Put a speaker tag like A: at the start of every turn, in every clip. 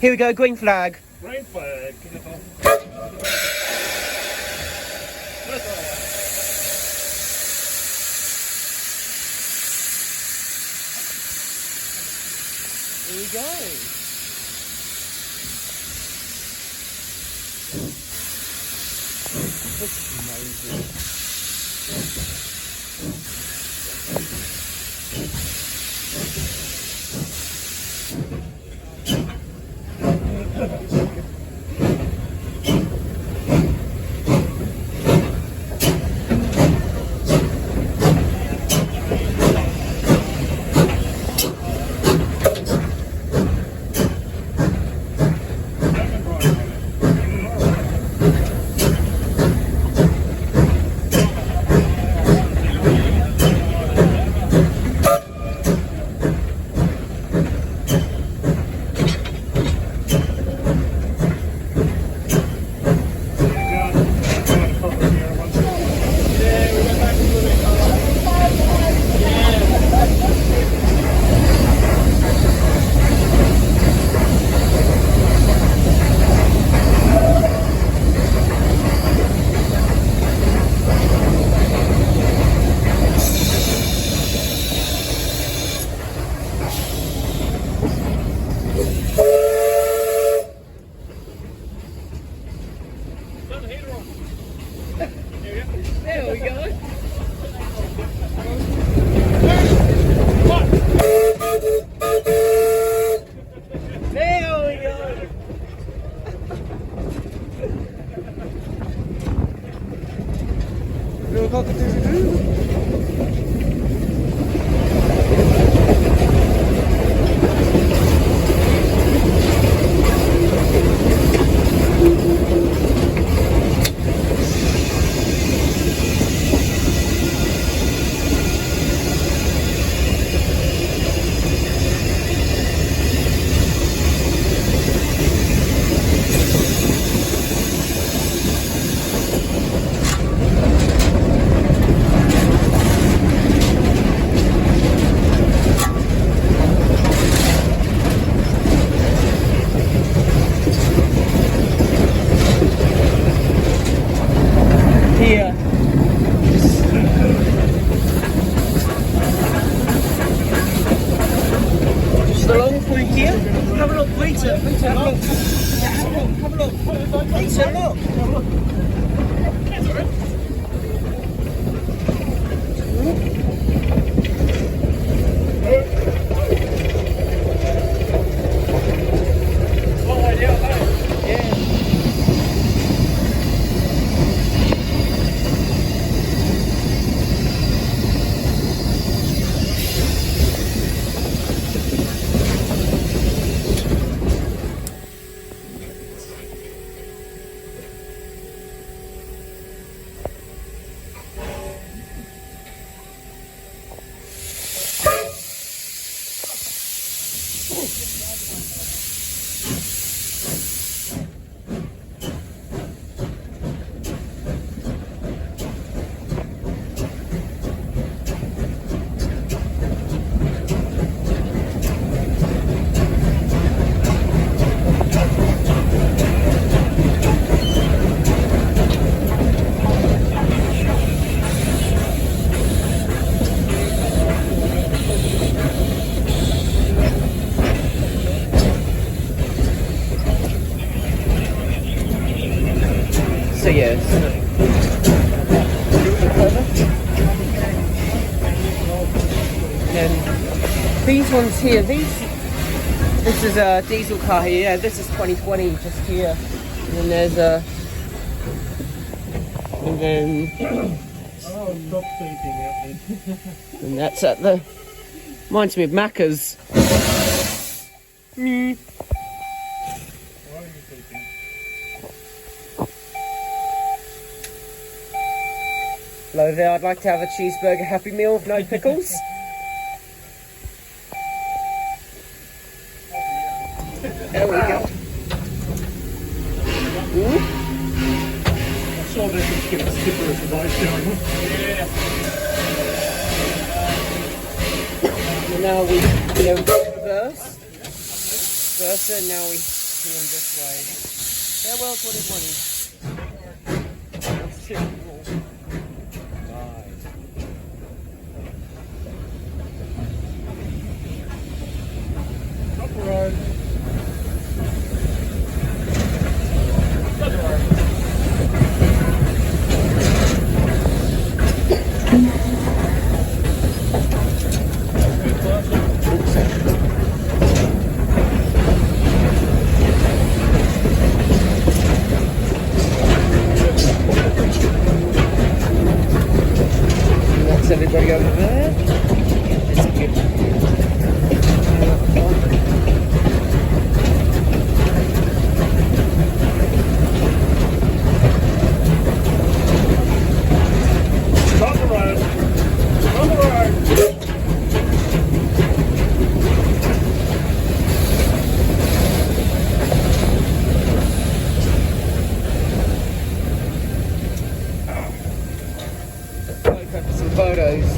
A: Here we go, green flag.
B: Green flag.
A: Here we go. This is amazing. There we go. There we go. Little cockatoo. Here. Just along through here. Have a look, Peter. Peter, have a look. Have a look. Peter, look. So yes. And these ones here, this is a diesel car here, yeah, this is 2020 just here. And then there's a, and then,
B: Oh, stop thinking at me.
A: and that's at the, reminds me of Macca's.
B: Why are you thinking?
A: Hello there, I'd like to have a cheeseburger Happy Meal with no pickles. There we go. Ooh.
B: I saw they could skip a skipper as the ice down. Yeah.
A: So now we reverse, and now we do them this way. Farewell 2020. That's typical. Right.
B: Up the road.
A: That's everybody over there. It's good.
B: On the road. On the road.
A: Some photos.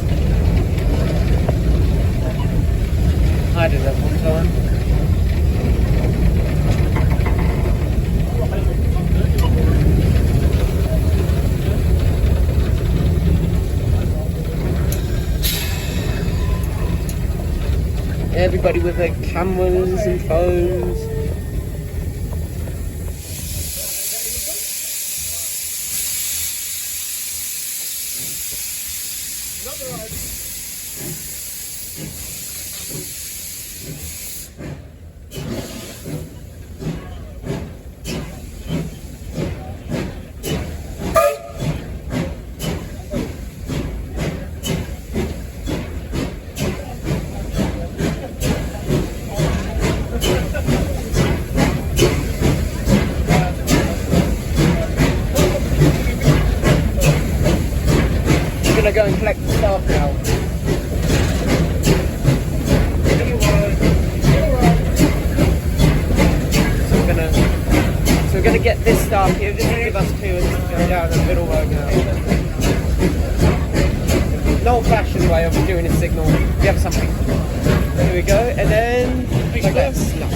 A: I did that one time. Everybody with their cameras and phones. Gonna go and collect the stuff now. So we're gonna get this stuff here. Just give us two and go down the middle road now. No old-fashioned way of doing a signal. We have something. Here we go, and then like this. No.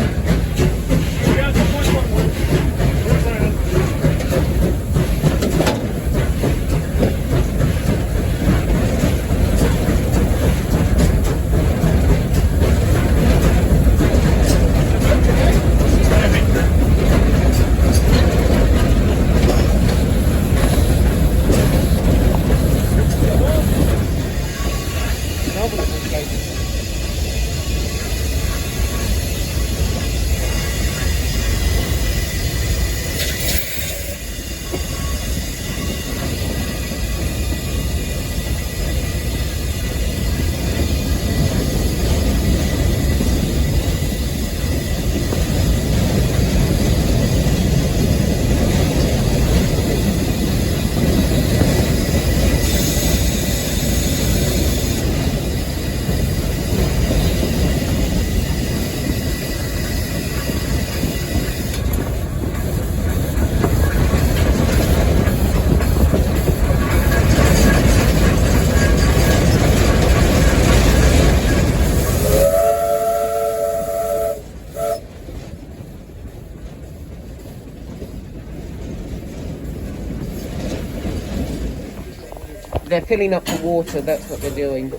A: They're filling up the water, that's what they're doing. So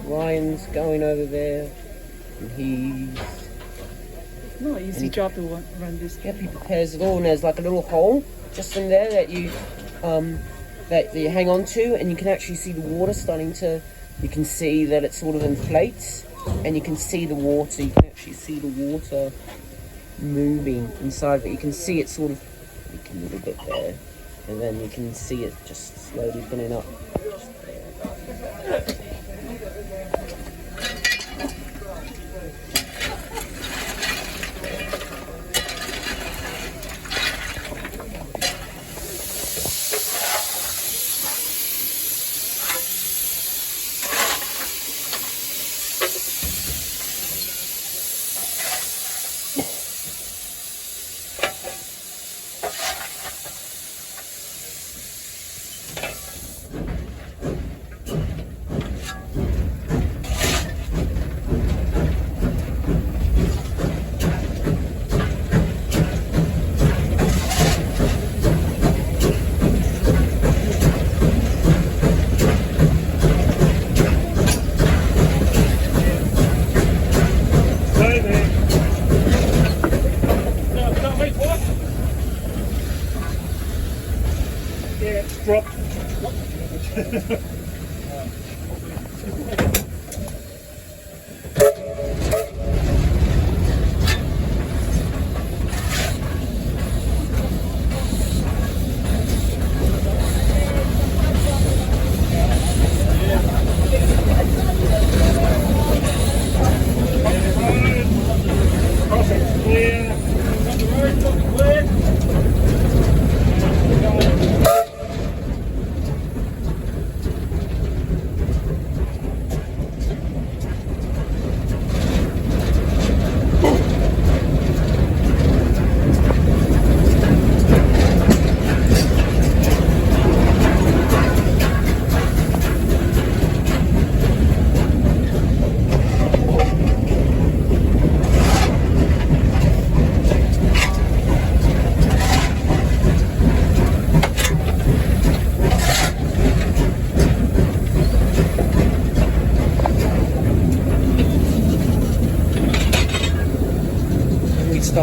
A: Ryan's going over there, and he's...
C: It's not an easy job to run this.
A: Yep, he prepares it all, and there's like a little hole just in there that you hang on to, and you can actually see the water starting to... You can see that it sort of inflates, and you can see the water. You can actually see the water moving inside, but you can see it sort of leak a little bit there. And then you can see it just slowly filling up.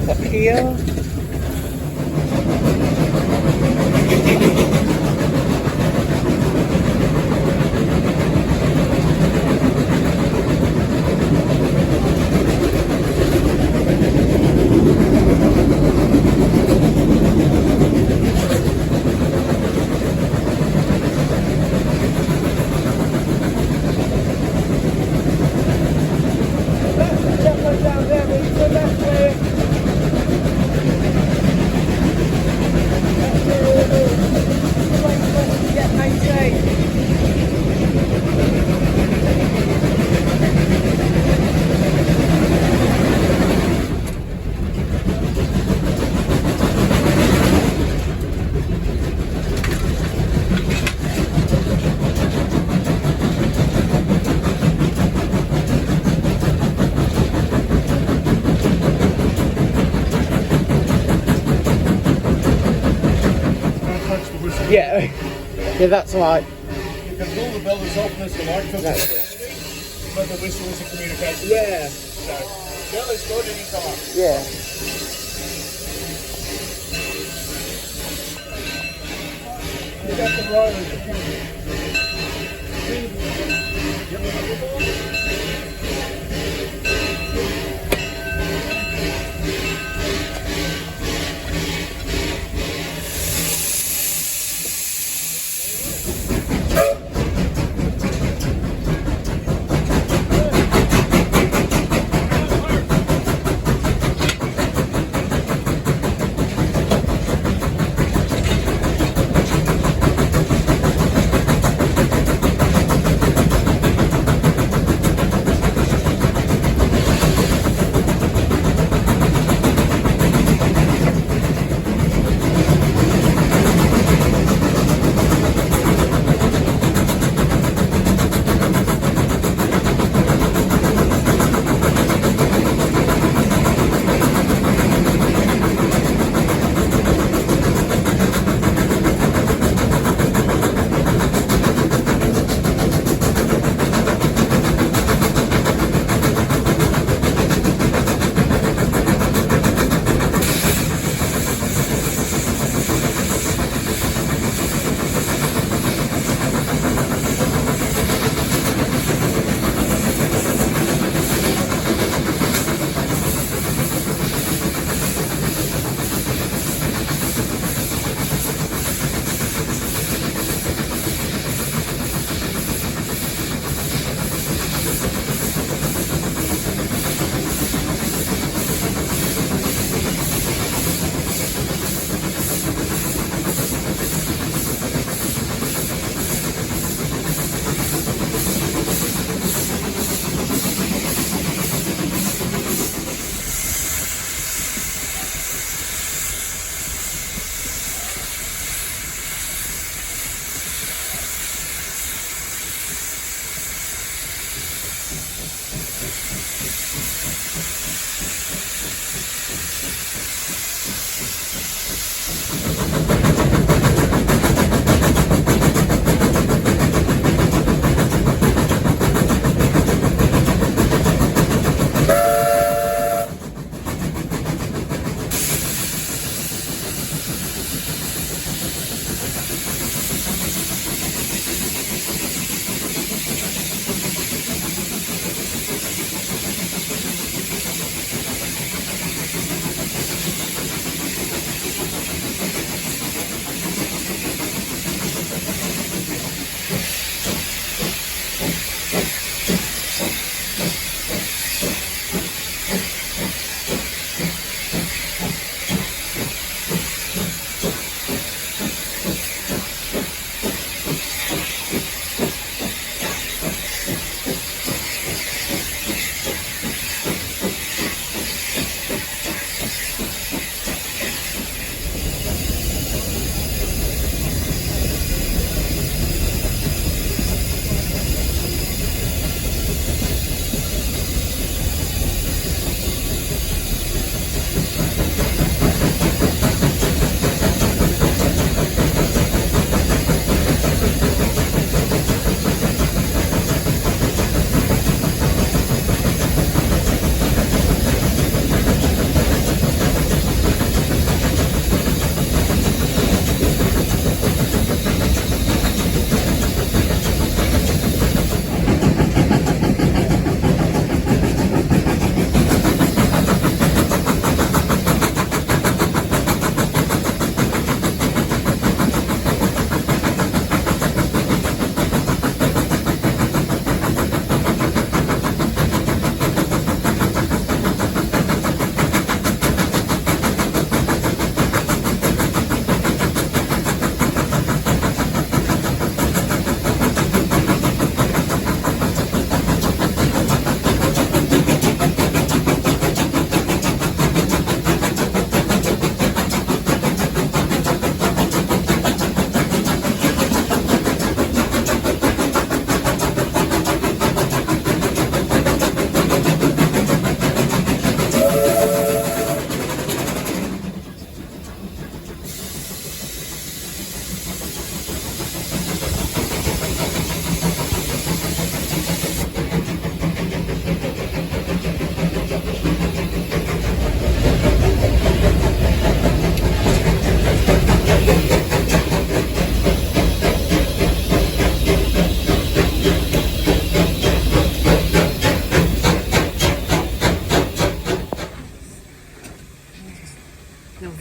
A: stuff up here.
B: Don't touch the whistle.
A: Yeah, yeah, that's right.
B: You can pull the bell as often as you like for the but the whistle is a communication.
A: Yeah,
B: So, bell is good anytime.
A: yeah.
B: You got the road.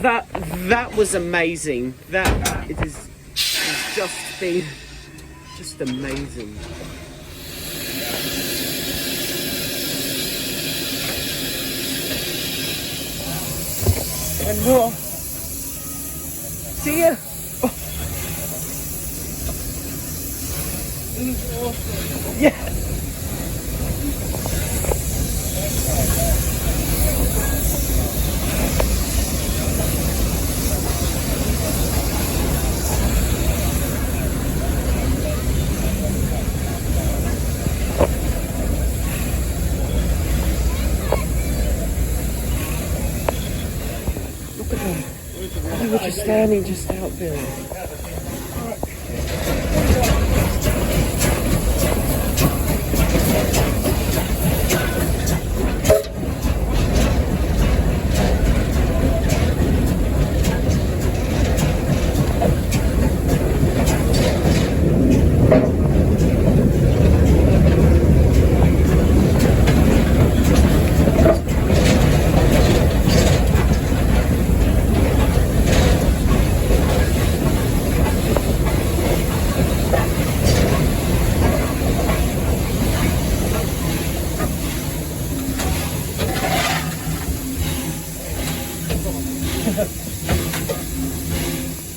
A: that was amazing. That it is it's just been just amazing. And more. See ya. Oh. Yeah. Look at them. They were just standing just out there.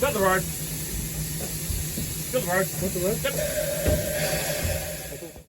B: Got the road. Got the road.
A: What the word?
B: Yep.